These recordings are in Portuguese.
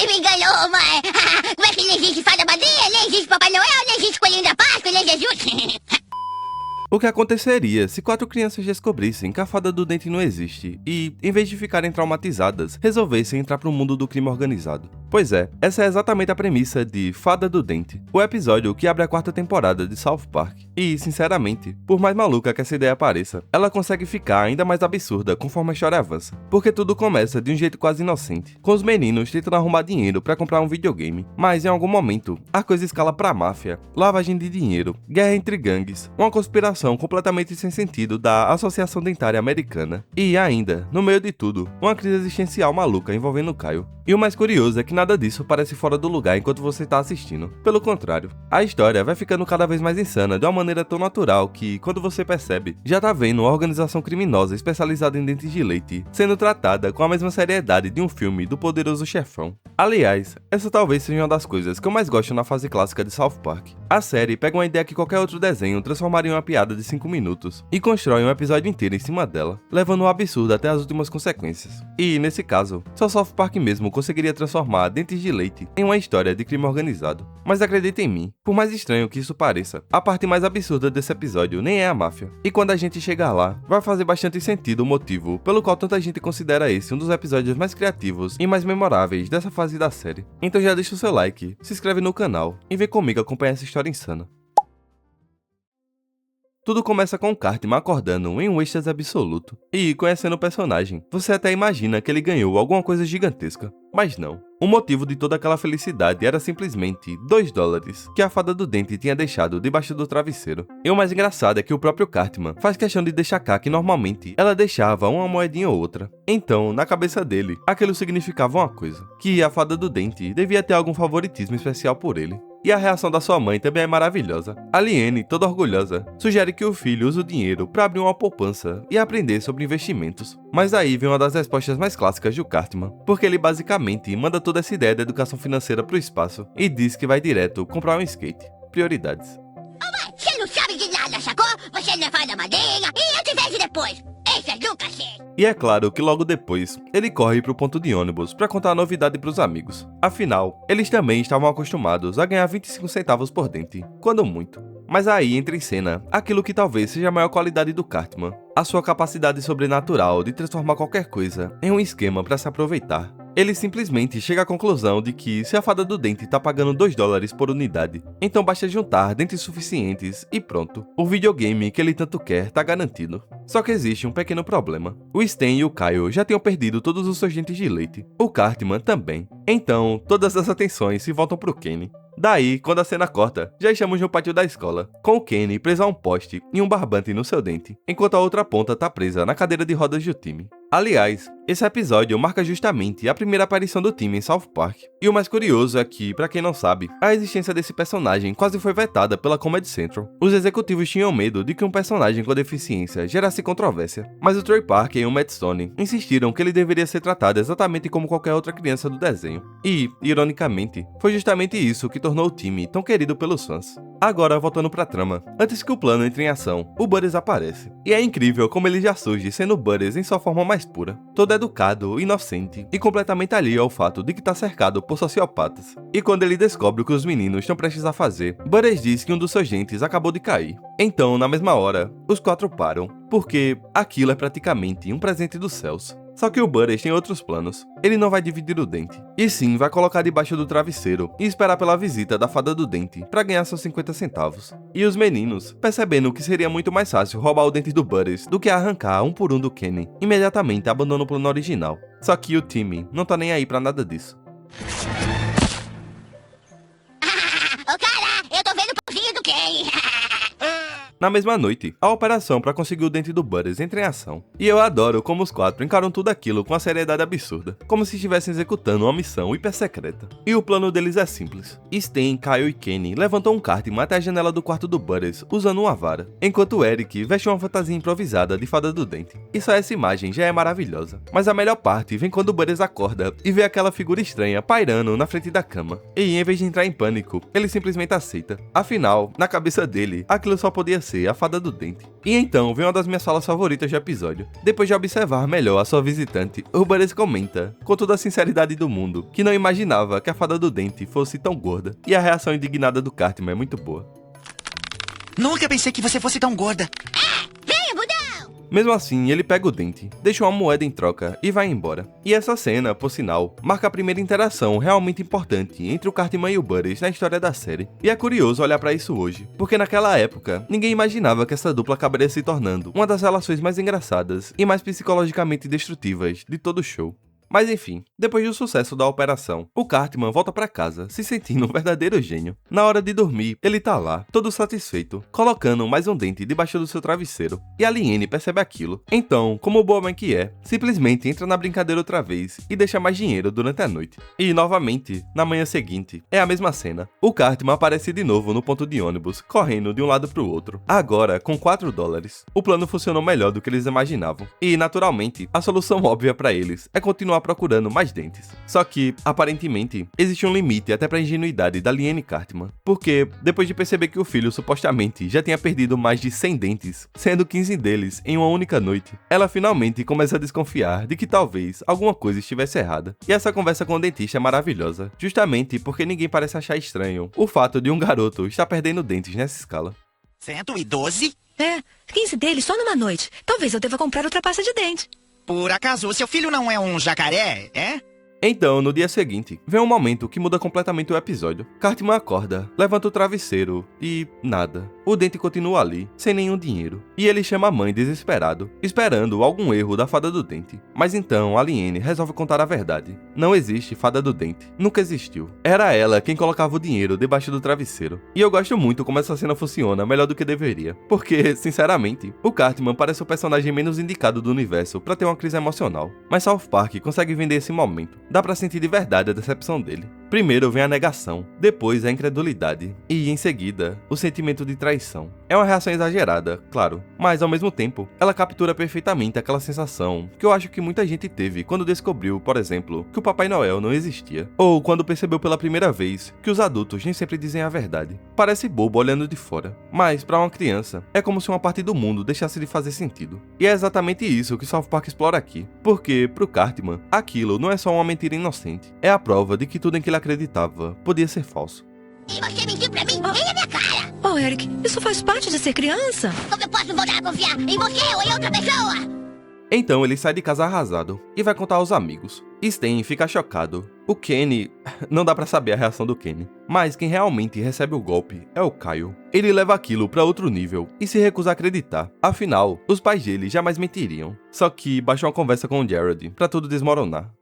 Você me enganou, mãe! Como é que não existe fada madrinha, nem existe Papai Noel, nem existe Coelhinho da Páscoa, nem Jesus? O que aconteceria se 4 crianças descobrissem que a fada do dente não existe e, em vez de ficarem traumatizadas, resolvessem entrar pro mundo do crime organizado? Pois é, essa é exatamente a premissa de Fada do Dente, o episódio que abre a 4ª temporada de South Park. E, sinceramente, por mais maluca que essa ideia pareça, ela consegue ficar ainda mais absurda conforme a história avança, porque tudo começa de um jeito quase inocente, com os meninos tentando arrumar dinheiro pra comprar um videogame, mas em algum momento, a coisa escala pra máfia, lavagem de dinheiro, guerra entre gangues, uma conspiração completamente sem sentido da Associação Dentária Americana, e ainda, no meio de tudo, uma crise existencial maluca envolvendo Kyle. E o mais curioso é que nada disso parece fora do lugar enquanto você tá assistindo. Pelo contrário, a história vai ficando cada vez mais insana de uma maneira tão natural que, quando você percebe, já tá vendo uma organização criminosa especializada em dentes de leite sendo tratada com a mesma seriedade de um filme do Poderoso Chefão. Aliás, essa talvez seja uma das coisas que eu mais gosto na fase clássica de South Park. A série pega uma ideia que qualquer outro desenho transformaria em uma piada de 5 minutos e constrói um episódio inteiro em cima dela, levando o absurdo até as últimas consequências. E, nesse caso, só South Park mesmo conseguiria transformar Dentes de Leite em uma história de crime organizado. Mas acredita em mim, por mais estranho que isso pareça, a parte mais absurda desse episódio nem é a máfia. E quando a gente chegar lá, vai fazer bastante sentido o motivo pelo qual tanta gente considera esse um dos episódios mais criativos e mais memoráveis dessa fase da série. Então já deixa o seu like, se inscreve no canal e vem comigo acompanhar essa história insana. Tudo começa com Cartman acordando em um êxtase absoluto. E, conhecendo o personagem, você até imagina que ele ganhou alguma coisa gigantesca. Mas não. O motivo de toda aquela felicidade era simplesmente $2 que a fada do dente tinha deixado debaixo do travesseiro. E o mais engraçado é que o próprio Cartman faz questão de destacar que normalmente ela deixava uma moedinha ou outra. Então, na cabeça dele, aquilo significava uma coisa: que a fada do dente devia ter algum favoritismo especial por ele. E a reação da sua mãe também é maravilhosa. A Liane, toda orgulhosa, sugere que o filho use o dinheiro para abrir uma poupança e aprender sobre investimentos. Mas aí vem uma das respostas mais clássicas do Cartman, porque ele basicamente manda toda essa ideia da educação financeira pro espaço e diz que vai direto comprar um skate. Prioridades. Você não sabe de nada, sacou? Você não é fada madrinha e eu te vejo depois. Esse é nunca sei. E é claro que logo depois, ele corre pro ponto de ônibus para contar a novidade pros amigos. Afinal, eles também estavam acostumados a ganhar 25 centavos por dente, quando muito. Mas aí entra em cena aquilo que talvez seja a maior qualidade do Cartman: a sua capacidade sobrenatural de transformar qualquer coisa em um esquema para se aproveitar. Ele simplesmente chega à conclusão de que se a fada do dente tá pagando $2 por unidade, então basta juntar dentes suficientes e pronto. O videogame que ele tanto quer tá garantido. Só que existe um pequeno problema. O Stan e o Kyle já tinham perdido todos os seus dentes de leite. O Cartman também. Então, todas as atenções se voltam pro Kenny. Daí, quando a cena corta, já estamos no pátio da escola, com o Kenny preso a um poste e um barbante no seu dente, enquanto a outra ponta tá presa na cadeira de rodas do time. Aliás, esse episódio marca justamente a primeira aparição do time em South Park. E o mais curioso é que, pra quem não sabe, a existência desse personagem quase foi vetada pela Comedy Central. Os executivos tinham medo de que um personagem com deficiência gerasse controvérsia, mas o Trey Parker e o Matt Stone insistiram que ele deveria ser tratado exatamente como qualquer outra criança do desenho. E, ironicamente, foi justamente isso que tornou o time tão querido pelos fãs. Agora, voltando pra trama, antes que o plano entre em ação, o Butters aparece. E é incrível como ele já surge sendo Butters em sua forma mais pura, todo educado, inocente e completamente alheio ao fato de que tá cercado por sociopatas. E quando ele descobre o que os meninos estão prestes a fazer, Butters diz que um dos seus dentes acabou de cair. Então, na mesma hora, os 4 param, porque aquilo é praticamente um presente dos céus. Só que o Butters tem outros planos. Ele não vai dividir o dente, e sim vai colocar debaixo do travesseiro e esperar pela visita da fada do dente para ganhar seus 50 centavos. E os meninos, percebendo que seria muito mais fácil roubar o dente do Butters do que arrancar um por um do Kenny, imediatamente abandonam o plano original. Só que o time não tá nem aí pra nada disso. Ô cara, eu tô vendo o pãozinho do Kenny. Na mesma noite, a operação para conseguir o dente do Butters entra em ação. E eu adoro como os 4 encaram tudo aquilo com uma seriedade absurda, como se estivessem executando uma missão hiper secreta. E o plano deles é simples. Stan, Kyle e Kenny levantam um Cartman até a janela do quarto do Butters usando uma vara, enquanto Eric veste uma fantasia improvisada de fada do dente. E só essa imagem já é maravilhosa. Mas a melhor parte vem quando o Butters acorda e vê aquela figura estranha pairando na frente da cama. E em vez de entrar em pânico, ele simplesmente aceita. Afinal, na cabeça dele, aquilo só podia ser ser a Fada do Dente. E então vem uma das minhas falas favoritas do episódio. Depois de observar melhor a sua visitante, o Butters comenta, com toda a sinceridade do mundo, que não imaginava que a Fada do Dente fosse tão gorda. E a reação indignada do Cartman é muito boa. Nunca pensei que você fosse tão gorda. Venha, budão! Mesmo assim, ele pega o dente, deixa uma moeda em troca e vai embora. E essa cena, por sinal, marca a primeira interação realmente importante entre o Cartman e o Butters na história da série. E é curioso olhar pra isso hoje, porque naquela época, ninguém imaginava que essa dupla acabaria se tornando uma das relações mais engraçadas e mais psicologicamente destrutivas de todo o show. Mas enfim, depois do sucesso da operação, o Cartman volta pra casa, se sentindo um verdadeiro gênio. Na hora de dormir, ele tá lá, todo satisfeito, colocando mais um dente debaixo do seu travesseiro. E a Liane percebe aquilo. Então, como boa mãe que é, simplesmente entra na brincadeira outra vez e deixa mais dinheiro durante a noite. E, novamente, na manhã seguinte, é a mesma cena. O Cartman aparece de novo no ponto de ônibus, correndo de um lado pro outro. Agora, com $4. O plano funcionou melhor do que eles imaginavam. E, naturalmente, a solução óbvia pra eles é continuar procurando mais dentes. Só que, aparentemente, existe um limite até pra ingenuidade da Liane Cartman, porque, depois de perceber que o filho supostamente já tinha perdido mais de 100 dentes, sendo 15 deles em uma única noite, ela finalmente começa a desconfiar de que talvez alguma coisa estivesse errada. E essa conversa com o dentista é maravilhosa, justamente porque ninguém parece achar estranho o fato de um garoto estar perdendo dentes nessa escala. 112? 15 deles só numa noite. Talvez eu deva comprar outra pasta de dente. Por acaso, o seu filho não é um jacaré, é? Então, no dia seguinte, vem um momento que muda completamente o episódio. Cartman acorda, levanta o travesseiro e... nada. O dente continua ali, sem nenhum dinheiro. E ele chama a mãe desesperado, esperando algum erro da Fada do Dente. Mas então, a Liane resolve contar a verdade. Não existe Fada do Dente. Nunca existiu. Era ela quem colocava o dinheiro debaixo do travesseiro. E eu gosto muito como essa cena funciona melhor do que deveria. Porque, sinceramente, o Cartman parece o personagem menos indicado do universo pra ter uma crise emocional. Mas South Park consegue vender esse momento. Dá pra sentir de verdade a decepção dele. Primeiro vem a negação, depois a incredulidade, e em seguida, o sentimento de traição. É uma reação exagerada, claro, mas ao mesmo tempo, ela captura perfeitamente aquela sensação que eu acho que muita gente teve quando descobriu, por exemplo, que o Papai Noel não existia, ou quando percebeu pela primeira vez que os adultos nem sempre dizem a verdade. Parece bobo olhando de fora, mas para uma criança, é como se uma parte do mundo deixasse de fazer sentido. E é exatamente isso que South Park explora aqui, porque, pro Cartman, aquilo não é só uma mentira inocente, é a prova de que tudo em que ele acreditava podia ser falso. E você mentiu pra mim? Nem na minha cara! Oh, Eric, isso faz parte de ser criança. Como eu posso voltar a confiar em você ou em outra pessoa? Então ele sai de casa arrasado e vai contar aos amigos. Stan fica chocado. O Kenny... não dá pra saber a reação do Kenny. Mas quem realmente recebe o golpe é o Kyle. Ele leva aquilo pra outro nível e se recusa a acreditar. Afinal, os pais dele jamais mentiriam. Só que baixa uma conversa com o Jared pra tudo desmoronar.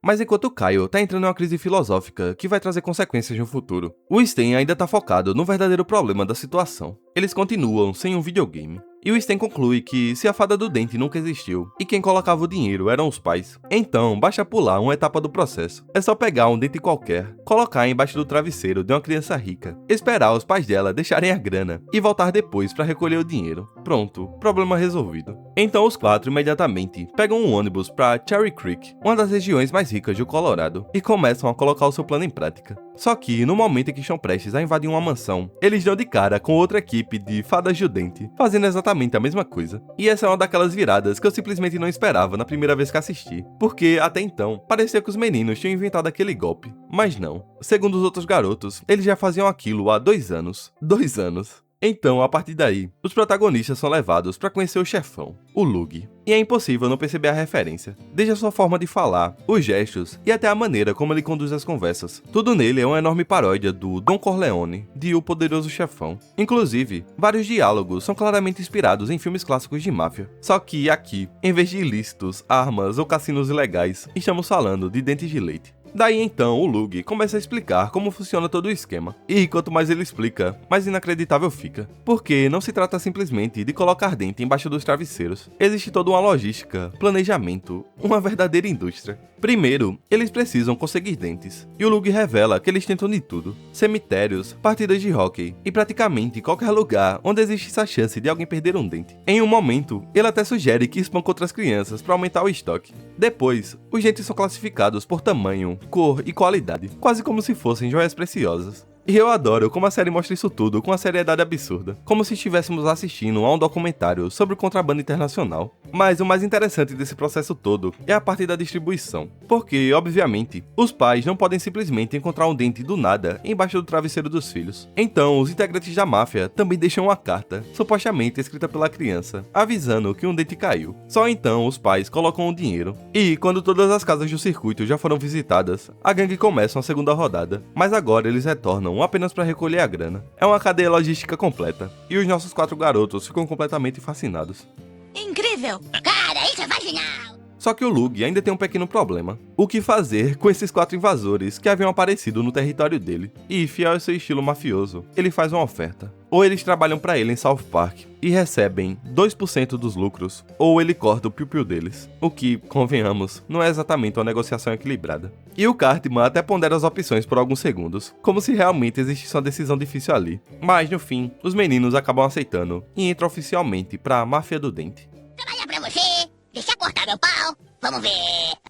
Mas enquanto Kyle tá entrando em uma crise filosófica que vai trazer consequências no futuro, o Stan ainda tá focado no verdadeiro problema da situação. Eles continuam sem um videogame. E o Stan conclui que se a Fada do Dente nunca existiu e quem colocava o dinheiro eram os pais, então basta pular uma etapa do processo. É só pegar um dente qualquer, colocar embaixo do travesseiro de uma criança rica, esperar os pais dela deixarem a grana e voltar depois para recolher o dinheiro. Pronto, problema resolvido. Então os quatro imediatamente pegam um ônibus para Cherry Creek, uma das regiões mais ricas do Colorado, e começam a colocar o seu plano em prática. Só que, no momento em que estão prestes a invadir uma mansão, eles dão de cara com outra equipe de fadas do dente, fazendo exatamente a mesma coisa. E essa é uma daquelas viradas que eu simplesmente não esperava na primeira vez que assisti, porque, até então, parecia que os meninos tinham inventado aquele golpe. Mas não. Segundo os outros garotos, eles já faziam aquilo há 2 anos. 2 anos. Então, a partir daí, os protagonistas são levados para conhecer o chefão, o Lug. E é impossível não perceber a referência, desde a sua forma de falar, os gestos e até a maneira como ele conduz as conversas. Tudo nele é uma enorme paródia do Don Corleone, de O Poderoso Chefão. Inclusive, vários diálogos são claramente inspirados em filmes clássicos de máfia. Só que aqui, em vez de ilícitos, armas ou cassinos ilegais, estamos falando de dentes de leite. Daí então o Lug começa a explicar como funciona todo o esquema. E quanto mais ele explica, mais inacreditável fica. Porque não se trata simplesmente de colocar dente embaixo dos travesseiros. Existe toda uma logística, planejamento, uma verdadeira indústria. Primeiro, eles precisam conseguir dentes. E o Lug revela que eles tentam de tudo. Cemitérios, partidas de hóquei e praticamente qualquer lugar onde existe essa chance de alguém perder um dente. Em um momento, ele até sugere que espancam outras crianças para aumentar o estoque. Depois, os dentes são classificados por tamanho, cor e qualidade, quase como se fossem joias preciosas. E eu adoro como a série mostra isso tudo com uma seriedade absurda, como se estivéssemos assistindo a um documentário sobre o contrabando internacional. Mas o mais interessante desse processo todo é a parte da distribuição, porque, obviamente, os pais não podem simplesmente encontrar um dente do nada embaixo do travesseiro dos filhos. Então, os integrantes da máfia também deixam uma carta, supostamente escrita pela criança, avisando que um dente caiu. Só então os pais colocam o dinheiro. E quando todas as casas do circuito já foram visitadas, a gangue começa uma segunda rodada, mas agora eles retornam apenas para recolher a grana. É uma cadeia logística completa, e os nossos 4 garotos ficam completamente fascinados. Incrível! Cara, isso é vaginal! Só que o Lug ainda tem um pequeno problema. O que fazer com esses 4 invasores que haviam aparecido no território dele? E, fiel ao seu estilo mafioso, ele faz uma oferta. Ou eles trabalham para ele em South Park e recebem 2% dos lucros, ou ele corta o piu-piu deles. O que, convenhamos, não é exatamente uma negociação equilibrada. E o Cartman até pondera as opções por alguns segundos, como se realmente existisse uma decisão difícil ali. Mas, no fim, os meninos acabam aceitando e entram oficialmente para a Máfia do Dente. Trabalhar pra você? Deixa cortar meu pau? Vamos ver.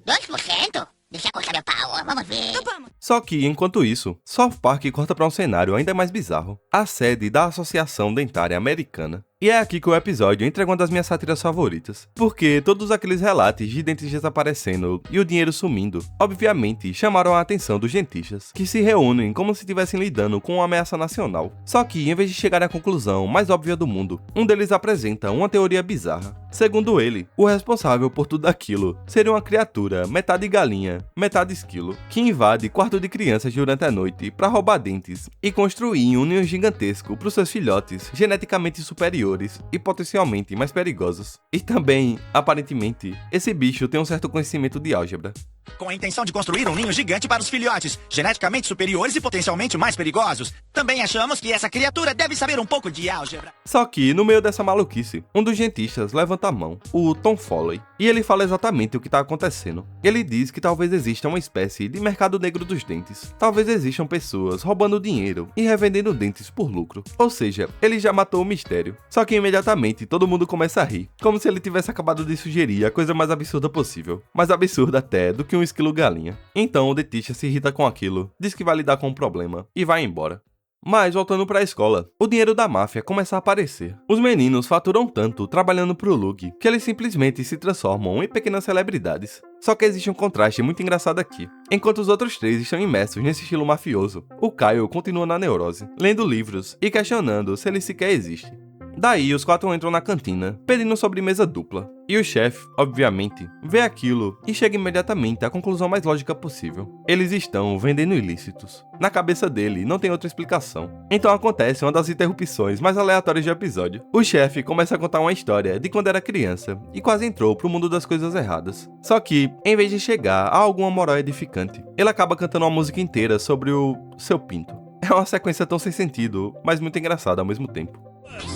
2%? Deixa cortar meu pau, vamos ver. Só que, enquanto isso, South Park corta para um cenário ainda mais bizarro. A sede da Associação Dentária Americana. E é aqui que o episódio entrega uma das minhas sátiras favoritas. Porque todos aqueles relatos de dentes desaparecendo e o dinheiro sumindo, obviamente chamaram a atenção dos dentistas, que se reúnem como se estivessem lidando com uma ameaça nacional. Só que, em vez de chegar à conclusão mais óbvia do mundo, um deles apresenta uma teoria bizarra. Segundo ele, o responsável por tudo aquilo seria uma criatura metade galinha, metade esquilo, que invade quarto de crianças durante a noite para roubar dentes e construir um ninho gigantesco para os seus filhotes geneticamente superiores e potencialmente mais perigosos. E também, aparentemente, esse bicho tem um certo conhecimento de álgebra. Com a intenção de construir um ninho gigante para os filhotes, geneticamente superiores e potencialmente mais perigosos. Também achamos que essa criatura deve saber um pouco de álgebra. Só que, no meio dessa maluquice, um dos dentistas levanta a mão, o Tom Foley, e ele fala exatamente o que está acontecendo. Ele diz que talvez exista uma espécie de mercado negro dos dentes. Talvez existam pessoas roubando dinheiro e revendendo dentes por lucro. Ou seja, ele já matou o mistério. Só que imediatamente todo mundo começa a rir, como se ele tivesse acabado de sugerir a coisa mais absurda possível. Mais absurda até do que um esquilo galinha. Então o dentista se irrita com aquilo, diz que vai lidar com o problema e vai embora. Mas, voltando para a escola, o dinheiro da máfia começa a aparecer. Os meninos faturam tanto trabalhando pro Lug que eles simplesmente se transformam em pequenas celebridades. Só que existe um contraste muito engraçado aqui. Enquanto os outros 3 estão imersos nesse estilo mafioso, o Kyle continua na neurose, lendo livros e questionando se ele sequer existe. Daí, os 4 entram na cantina, pedindo sobremesa dupla. E o chefe, obviamente, vê aquilo e chega imediatamente à conclusão mais lógica possível. Eles estão vendendo ilícitos. Na cabeça dele, não tem outra explicação. Então acontece uma das interrupções mais aleatórias do episódio. O chefe começa a contar uma história de quando era criança e quase entrou pro mundo das coisas erradas. Só que, em vez de chegar a alguma moral edificante, ele acaba cantando uma música inteira sobre o seu pinto. É uma sequência tão sem sentido, mas muito engraçada ao mesmo tempo.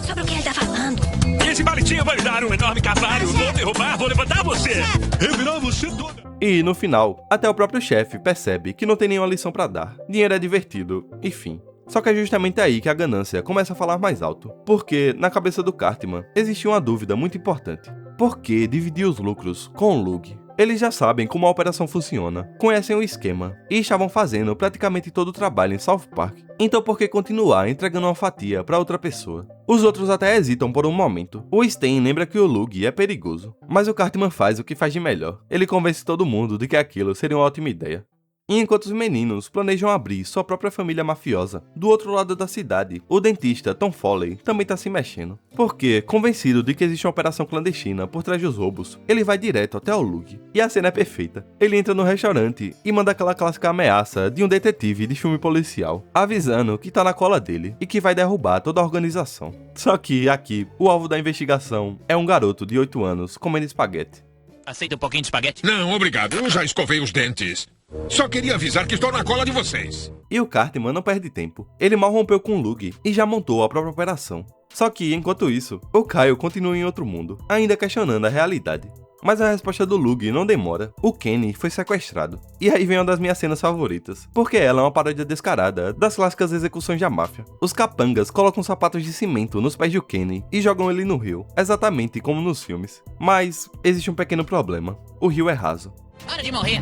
Sobre o que ele tá falando? Esse balitinho vai dar um enorme cavalo. Vou derrubar, vou levantar você. Revirar você toda. E, no final, até o próprio chefe percebe que não tem nenhuma lição pra dar. Dinheiro é divertido, enfim. Só que é justamente aí que a ganância começa a falar mais alto. Porque, na cabeça do Cartman, existia uma dúvida muito importante. Por que dividir os lucros com o Lug? Eles já sabem como a operação funciona, conhecem o esquema e estavam fazendo praticamente todo o trabalho em South Park. Então por que continuar entregando uma fatia para outra pessoa? Os outros até hesitam por um momento. O Stan lembra que o Lug é perigoso, mas o Cartman faz o que faz de melhor. Ele convence todo mundo de que aquilo seria uma ótima ideia. E enquanto os meninos planejam abrir sua própria família mafiosa, do outro lado da cidade, o dentista Tom Foley também tá se mexendo. Porque, convencido de que existe uma operação clandestina por trás dos roubos, ele vai direto até o Lug. E a cena é perfeita. Ele entra no restaurante e manda aquela clássica ameaça de um detetive de filme policial, avisando que tá na cola dele e que vai derrubar toda a organização. Só que, aqui, o alvo da investigação é um garoto de 8 anos comendo espaguete. Aceita um pouquinho de espaguete? Não, obrigado. Eu já escovei os dentes. Só queria avisar que estou na cola de vocês. E o Cartman não perde tempo. Ele mal rompeu com o Lug e já montou a própria operação. Só que, enquanto isso, o Kyle continua em outro mundo, ainda questionando a realidade. Mas a resposta do Lug não demora. O Kenny foi sequestrado. E aí vem uma das minhas cenas favoritas, porque ela é uma paródia descarada das clássicas execuções da máfia. Os capangas colocam sapatos de cimento nos pés do Kenny e jogam ele no rio, exatamente como nos filmes. Mas existe um pequeno problema. O rio é raso. Hora de morrer.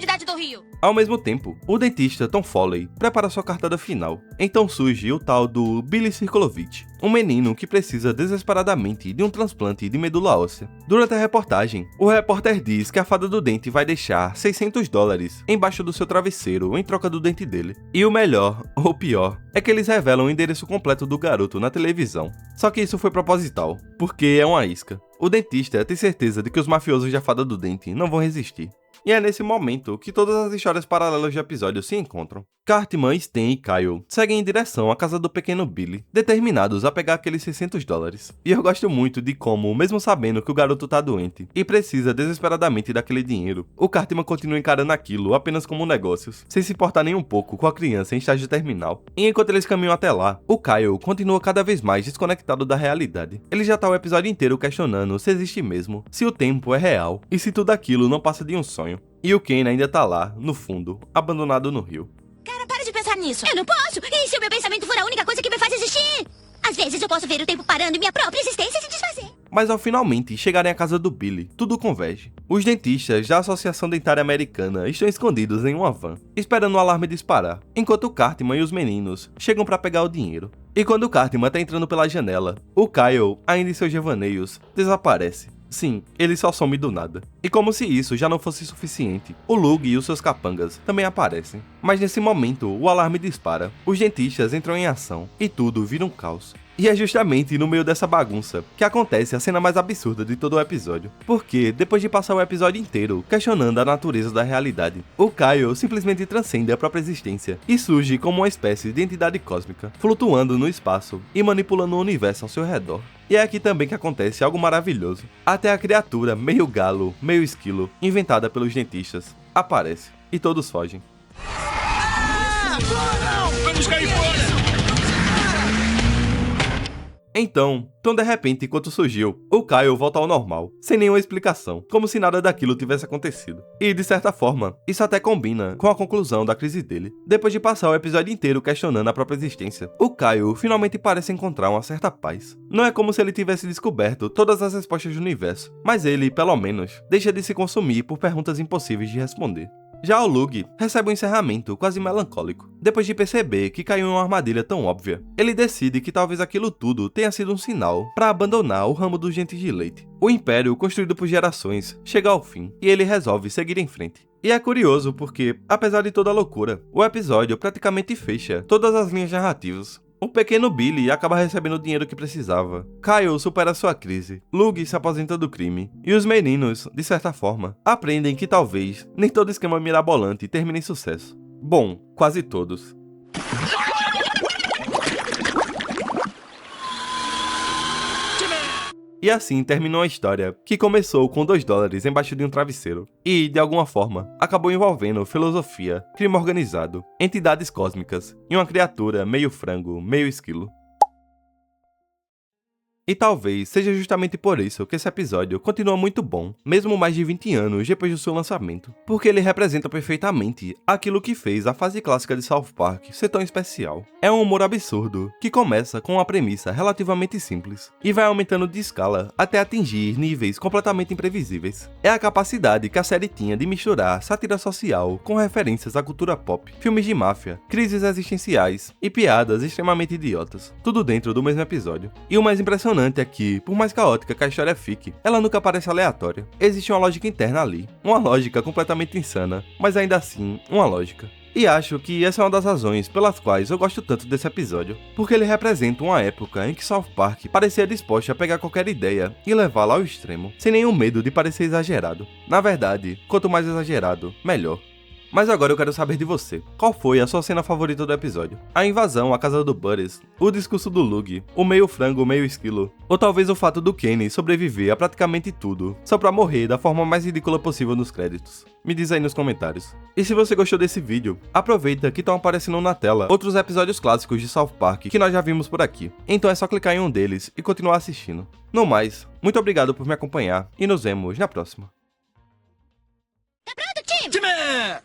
profundidade do rio. Ao mesmo tempo, o dentista Tom Foley prepara sua cartada final. Então surge o tal do Billy Cirkolovich, um menino que precisa desesperadamente de um transplante de medula óssea. Durante a reportagem, o repórter diz que a fada do dente vai deixar $600 embaixo do seu travesseiro em troca do dente dele. E o melhor, ou pior, é que eles revelam o endereço completo do garoto na televisão. Só que isso foi proposital, porque é uma isca. O dentista tem certeza de que os mafiosos da fada do dente não vão resistir. E é nesse momento que todas as histórias paralelas do episódio se encontram. Cartman, Stan e Kyle seguem em direção à casa do pequeno Billy, determinados a pegar aqueles $600. E eu gosto muito de como, mesmo sabendo que o garoto tá doente e precisa desesperadamente daquele dinheiro, o Cartman continua encarando aquilo apenas como negócios, sem se importar nem um pouco com a criança em estágio terminal. E enquanto eles caminham até lá, o Kyle continua cada vez mais desconectado da realidade. Ele já tá o episódio inteiro questionando se existe mesmo, se o tempo é real e se tudo aquilo não passa de um sonho. E o Ken ainda tá lá, no fundo, abandonado no rio. Cara, para de pensar nisso. Eu não posso! E se o meu pensamento for a única coisa que me faz existir? Às vezes eu posso ver o tempo parando e minha própria existência se desfazer. Mas ao finalmente chegarem à casa do Billy, tudo converge. Os dentistas da Associação Dentária Americana estão escondidos em uma van, esperando o alarme disparar, enquanto o Cartman e os meninos chegam para pegar o dinheiro. E quando o Cartman tá entrando pela janela, o Kyle, ainda em seus devaneios, desaparece. Sim, ele só some do nada. E como se isso já não fosse suficiente, o Lug e os seus capangas também aparecem. Mas nesse momento, o alarme dispara, os dentistas entram em ação e tudo vira um caos. E é justamente no meio dessa bagunça que acontece a cena mais absurda de todo o episódio. Porque, depois de passar o episódio inteiro questionando a natureza da realidade, o Kyle simplesmente transcende a própria existência e surge como uma espécie de entidade cósmica, flutuando no espaço e manipulando o universo ao seu redor. E é aqui também que acontece algo maravilhoso. Até a criatura meio galo, meio esquilo, inventada pelos dentistas, aparece e todos fogem. Vamos cair fora! Então, tão de repente enquanto surgiu, o Kyle volta ao normal, sem nenhuma explicação, como se nada daquilo tivesse acontecido. E de certa forma, isso até combina com a conclusão da crise dele. Depois de passar o episódio inteiro questionando a própria existência, o Kyle finalmente parece encontrar uma certa paz. Não é como se ele tivesse descoberto todas as respostas do universo, mas ele, pelo menos, deixa de se consumir por perguntas impossíveis de responder. Já o Lug recebe um encerramento quase melancólico. Depois de perceber que caiu em uma armadilha tão óbvia, ele decide que talvez aquilo tudo tenha sido um sinal para abandonar o ramo dos dentes de leite. O império, construído por gerações, chega ao fim e ele resolve seguir em frente. E é curioso porque, apesar de toda a loucura, o episódio praticamente fecha todas as linhas narrativas. O pequeno Billy acaba recebendo o dinheiro que precisava. Kyle supera sua crise. Lug se aposenta do crime. E os meninos, de certa forma, aprendem que talvez nem todo esquema mirabolante termine em sucesso. Bom, quase todos. E assim terminou a história, que começou com $2 embaixo de um travesseiro, e, de alguma forma, acabou envolvendo filosofia, crime organizado, entidades cósmicas e uma criatura meio frango, meio esquilo. E talvez seja justamente por isso que esse episódio continua muito bom, mesmo mais de 20 anos depois do seu lançamento, porque ele representa perfeitamente aquilo que fez a fase clássica de South Park ser tão especial. É um humor absurdo, que começa com uma premissa relativamente simples, e vai aumentando de escala até atingir níveis completamente imprevisíveis. É a capacidade que a série tinha de misturar sátira social com referências à cultura pop, filmes de máfia, crises existenciais e piadas extremamente idiotas, tudo dentro do mesmo episódio. E o mais impressionante é que, por mais caótica que a história fique, ela nunca parece aleatória. Existe uma lógica interna ali, uma lógica completamente insana, mas ainda assim, uma lógica. E acho que essa é uma das razões pelas quais eu gosto tanto desse episódio, porque ele representa uma época em que South Park parecia disposto a pegar qualquer ideia e levá-la ao extremo, sem nenhum medo de parecer exagerado. Na verdade, quanto mais exagerado, melhor. Mas agora eu quero saber de você. Qual foi a sua cena favorita do episódio? A invasão à casa do Buddies? O discurso do Lug? O meio frango, meio esquilo? Ou talvez o fato do Kenny sobreviver a praticamente tudo, só pra morrer da forma mais ridícula possível nos créditos? Me diz aí nos comentários. E se você gostou desse vídeo, aproveita que estão aparecendo na tela outros episódios clássicos de South Park que nós já vimos por aqui. Então é só clicar em um deles e continuar assistindo. No mais, muito obrigado por me acompanhar e nos vemos na próxima. Tá pronto, time? Time!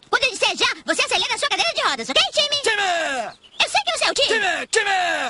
Quando eu disser já, você acelera a sua cadeira de rodas, ok, time? Time! Eu sei que você é o time! Time! Time!